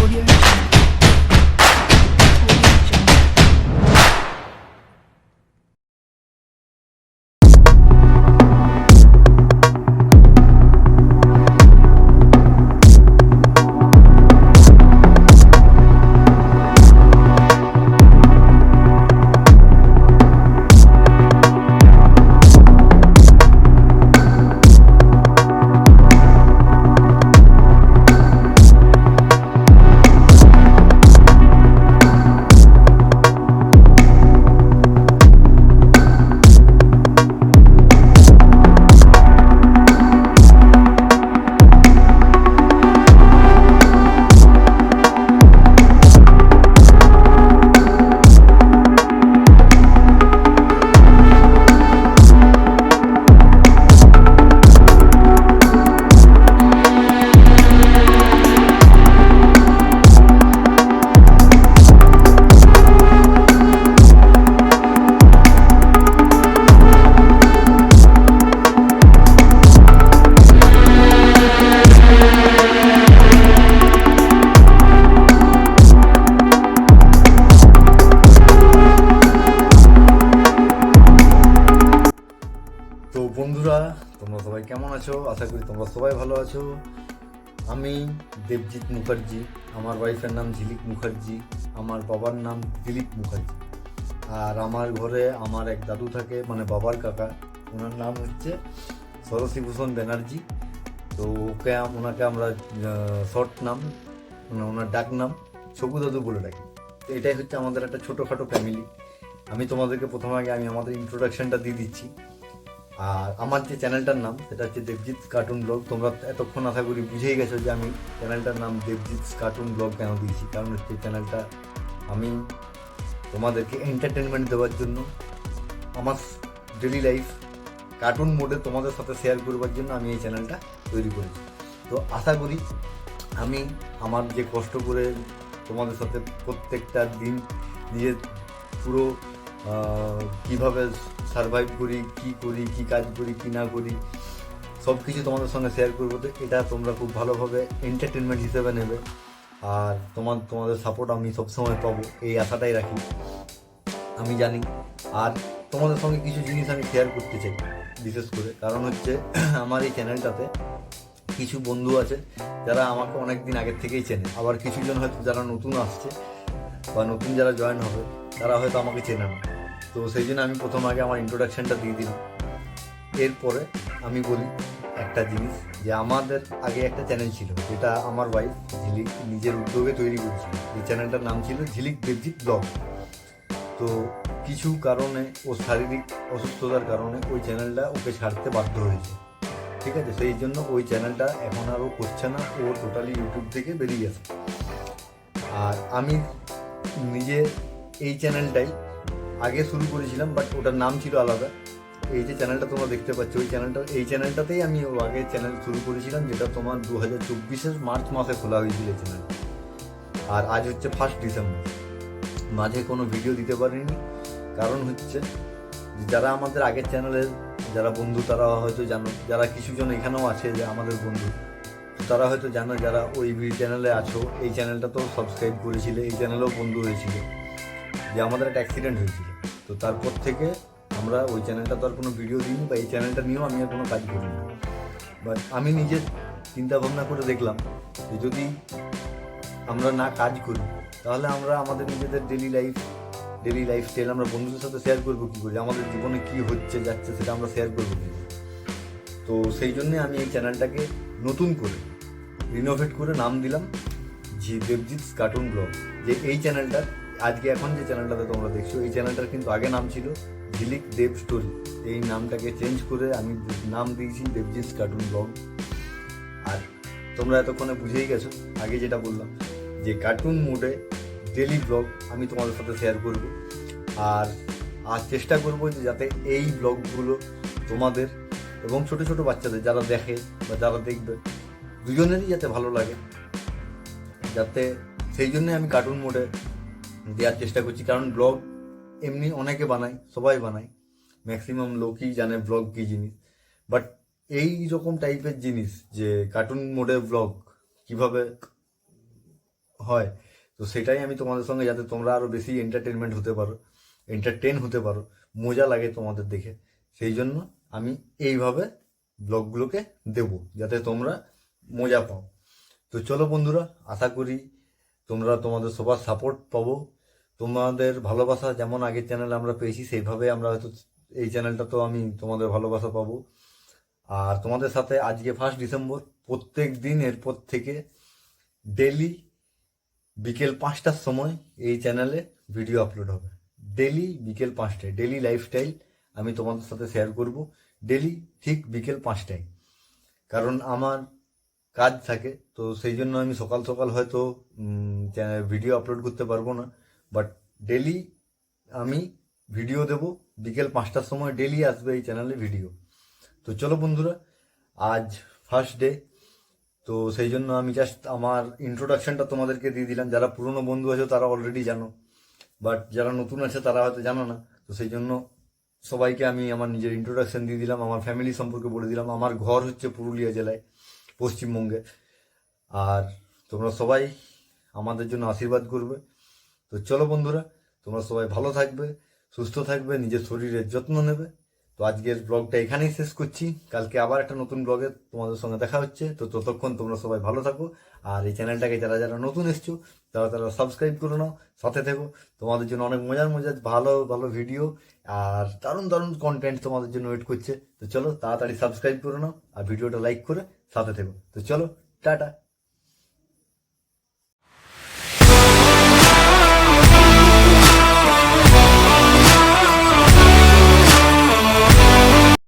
তো বন্ধুরা, তোমরা সবাই কেমন আছো? আশা করি তোমরা সবাই ভালো আছো। আমি দেবজিৎ মুখার্জি, আমার ওয়াইফের নাম ঝিলিক মুখার্জি, আমার বাবার নাম দিলীপ মুখার্জি। আর আমার ঘরে আমার এক দাদু থাকে, মানে বাবার কাকা, ওনার নাম হচ্ছে সরস্বতীভূষণ ব্যানার্জি। তো ওনাকে আমরা শর্ট নাম, মানে ওনার ডাক নাম ছবু দাদু বলে ডাকি। তো এটাই হচ্ছে আমাদের একটা ছোটোখাটো ফ্যামিলি। আমি তোমাদেরকে প্রথমে আমি আমাদের ইন্ট্রোডাকশনটা দিয়ে দিচ্ছি। আর আমার যে চ্যানেলটার নাম সেটা হচ্ছে দেবজিৎ কার্টুন ব্লগ। তোমরা এতক্ষণ আশা করি বুঝেই গেছো যে আমি চ্যানেলটার নাম দেবজিৎ কার্টুন ব্লগ কেন দিয়েছি। কারণ হচ্ছে চ্যানেলটা আমি তোমাদেরকে এন্টারটেনমেন্ট দেওয়ার জন্য, আমার ডেলি লাইফ কার্টুন মোডে তোমাদের সাথে শেয়ার করবার জন্য আমি এই চ্যানেলটা তৈরি করেছি। তো আশা করি আমি আমার যে কষ্ট করে তোমাদের সাথে প্রত্যেকটা দিন নিজের পুরো কীভাবে সারভাইভ করি, কী কাজ করি, কী না করি, সব কিছু তোমাদের সঙ্গে শেয়ার করবো। তো এটা তোমরা খুব ভালোভাবে এন্টারটেনমেন্ট হিসেবে নেবে। আর তোমাদের সাপোর্ট আমি সবসময় পাবো এই আশাটাই রাখি, আমি জানি। আর তোমাদের সঙ্গে কিছু জিনিস আমি শেয়ার করতে চাই বিশেষ করে, কারণ হচ্ছে আমার এই চ্যানেলটাতে কিছু বন্ধু আছে যারা আমাকে অনেক দিন আগের থেকেই চেনে, আবার কিছুজন হয়তো যারা নতুন আসছে বা নতুন যারা জয়েন হবে তারা হয়তো আমাকে চেনে না। তো সেই জন্য আমি প্রথম আগে আমার ইন্ট্রোডাকশানটা দিয়ে দিলাম। এরপরে আমি বলি একটা জিনিস, যে আমাদের আগে একটা চ্যানেল ছিল যেটা আমার ওয়াইফ ঝিলিক নিজের উদ্যোগে তৈরি করেছিল। এই চ্যানেলটার নাম ছিল ঝিলিক দেবজিৎ ব্লগ। তো কিছু কারণে ও শারীরিক অসুস্থতার কারণে ওই চ্যানেলটা ওকে ছাড়তে বাধ্য হয়েছে, ঠিক আছে? সেই জন্য ওই চ্যানেলটা এখন আর ও করছে না, ও টোটালি ইউটিউব থেকে বেরিয়ে গেছে। আর আমি নিজে এই চ্যানেলটাই আগে শুরু করেছিলাম, বাট ওটার নাম ছিল আলাদা। এই যে চ্যানেলটা তোমরা দেখতে পাচ্ছ, এই চ্যানেলটাতেই আমি আগে চ্যানেল শুরু করেছিলাম, যেটা তোমার 2024 মার্চ মাসে খোলা হয়েছিল এই চ্যানেল। আর আজ হচ্ছে 1 ডিসেম্বর, মাঝে কোনো ভিডিও দিতে পারিনি। কারণ হচ্ছে যারা আমাদের আগের চ্যানেলের যারা বন্ধু তারা হয়তো জানো, যারা কিছুজন এখানেও আছে যে আমাদের বন্ধু, তারা হয়তো জানো, যারা ওই চ্যানেলে আছো, এই চ্যানেলটা তো সাবস্ক্রাইব করেছিলে, এই চ্যানেলেও বন্ধু হয়েছিল, যে আমাদের একটা অ্যাক্সিডেন্ট হয়েছিল। তো তারপর থেকে আমরা ওই চ্যানেলটা তো আর কোনো ভিডিও দিইনি, বা এই চ্যানেলটা নিয়েও আমি আর কোনো কাজ করিনি। বাট আমি নিজের চিন্তা ভাবনা করে দেখলাম যে যদি আমরা না কাজ করি তাহলে আমরা আমাদের নিজেদের ডেলি লাইফস্টাইল আমরা বন্ধুদের সাথে শেয়ার করবো কী করে, আমাদের জীবনে কী হচ্ছে যাচ্ছে সেটা আমরা শেয়ার করবো কী করে। তো সেই জন্যে আমি এই চ্যানেলটাকে নতুন করে রিনোভেট করে নাম দিলাম দেবজিৎ কার্টুন ব্লগ। যে এই চ্যানেলটা আজকে এখন যে চ্যানেলটাতে তোমরা দেখছো, এই চ্যানেলটার কিন্তু আগে নাম ছিল ঝিলিক দেব স্টোরি। এই নামটাকে চেঞ্জ করে আমি নাম দিয়েছি দেবজিৎ কার্টুন ব্লগ। আর তোমরা এতক্ষণে বুঝেই গেছো আগে যেটা বললাম, যে কার্টুন মোডে ডেলি ব্লগ আমি তোমাদের সাথে শেয়ার করব। আর চেষ্টা করবো যে যাতে এই ব্লগগুলো তোমাদের এবং ছোট ছোট বাচ্চাদের যারা দেখে বা যারা দেখবে দুজনেরই যাতে ভালো লাগে, যাতে সেই জন্যে আমি কার্টুন মোডে দেওয়ার চেষ্টা করছি। কারণ ব্লগ এমনি অনেকে বানায়, সবাই বানায়, ম্যাক্সিমাম লোকই জানে ব্লগ কী জিনিস। বাট এই রকম টাইপের জিনিস, যে কার্টুন মোডে ব্লগ কিভাবে হয়। তো সেটাই আমি তোমাদের সঙ্গে, যাতে তোমরা আরো বেশি এন্টারটেন হতে পারো, মজা লাগে তোমাদের দেখে, সেই জন্য আমি এইভাবে ব্লগগুলোকে দেব, যাতে তোমরা মজা পাও। তো চলো বন্ধুরা, আশা করি তোমরা তোমাদের সবার সাপোর্ট পাবো, তোমাদের ভালোবাসা যেমন আগের চ্যানেলে আমরা পেয়েছি, সেইভাবে আমরা হয়তো এই চ্যানেলটা তো আমি তোমাদের ভালোবাসা পাবো। আর তোমাদের সাথে আজকে 1 ডিসেম্বর, প্রত্যেক দিন এরপর থেকে ডেলি বিকেল 5টার সময় এই চ্যানেলে ভিডিও আপলোড হবে। ডেলি বিকেল 5টায় ডেলি লাইফস্টাইল আমি তোমাদের সাথে শেয়ার করব, ডেলি ঠিক বিকেল 5টায়। কারণ আমার কাজ থাকে, তো সেই জন্য আমি সকাল সকাল হয়তো ভিডিও আপলোড করতে পারবো না, বাট ডেলি আমি ভিডিও দেব বিকেল 5টার সময়, ডেলি আসবে এই চ্যানেলে ভিডিও। তো চলো বন্ধুরা, আজ ফার্স্ট ডে, তো সেই জন্য আমি জাস্ট আমার ইন্ট্রোডাকশনটা তোমাদেরকে দিয়ে দিলাম। যারা পুরনো বন্ধু আছে তারা অলরেডি জানো, বাট যারা নতুন আছে তারা হয়তো জানো না। তো সেই জন্য সবাইকে আমি আমার নিজের ইন্ট্রোডাকশন দিয়ে দিলাম, আমার ফ্যামিলি সম্পর্কে বলে দিলাম। আমার ঘর হচ্ছে পুরুলিয়া জেলায়, পশ্চিমবঙ্গে। আর তোমরা সবাই আমাদের জন্য আশীর্বাদ করবে। তো চলো বন্ধুরা, তোমরা সবাই ভালো থাকবে, সুস্থ থাকবে, নিজের শরীরের যত্ন নেবে। তো আজকের ব্লগটা এখানেই শেষ করছি, কালকে আবার একটা নতুন ব্লগে তোমাদের সঙ্গে দেখা হচ্ছে। তো ততক্ষণ তোমরা সবাই ভালো থাকো, আর এই চ্যানেলটাকে যারা যারা নতুন এসছো তারা তারা সাবস্ক্রাইব করে নাও, সাথে থেকো। তোমাদের জন্য অনেক মজার মজার ভালো ভালো ভিডিও আর দারুণ দারুণ কন্টেন্ট তোমাদের জন্য ওয়েট করছে। তো চলো তাড়াতাড়ি সাবস্ক্রাইব করে নাও, আর ভিডিওটা লাইক করে সাথে থেকো। তো চলো, টাটা।